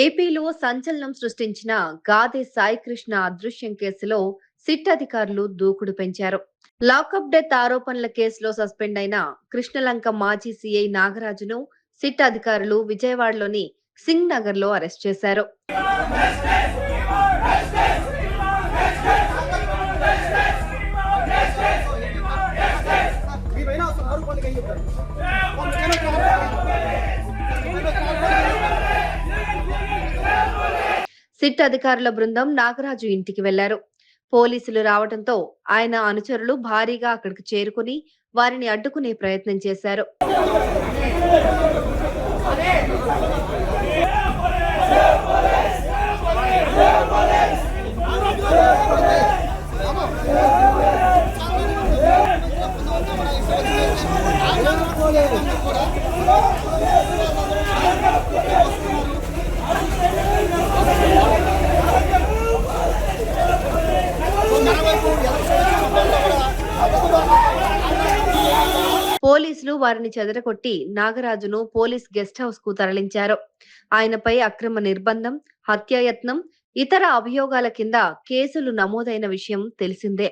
ఏపీలో సంచలనం సృష్టించిన గాదే సాయికృష్ణ అదృశ్యం కేసులో సిట్ అధికారులు దూకుడు పెంచారు. లాకప్ డెత్ ఆరోపణల కేసులో సస్పెండ్ అయిన కృష్ణలంక మాజీ సీఐ నాగరాజును సిట్ అధికారులు విజయవాడలోని సింగ్ నగర్ లో అరెస్ట్ చేశారు. సిట్ అధికారుల బృందం నాగరాజు ఇంటికి వెళ్లారు. పోలీసులు రావడంతో ఆయన అనుచరులు భారీగా అక్కడికి చేరుకుని వారిని అడ్డుకునే ప్రయత్నం చేశారు. పోలీసులు వారిని చెదరగొట్టి నాగరాజును పోలీస్ గెస్ట్ హౌస్ కు తరలించారు. ఆయనపై అక్రమ నిర్బంధం, హత్యాయత్నం, ఇతర అభియోగాల కింద కేసులు నమోదైన విషయం తెలిసిందే.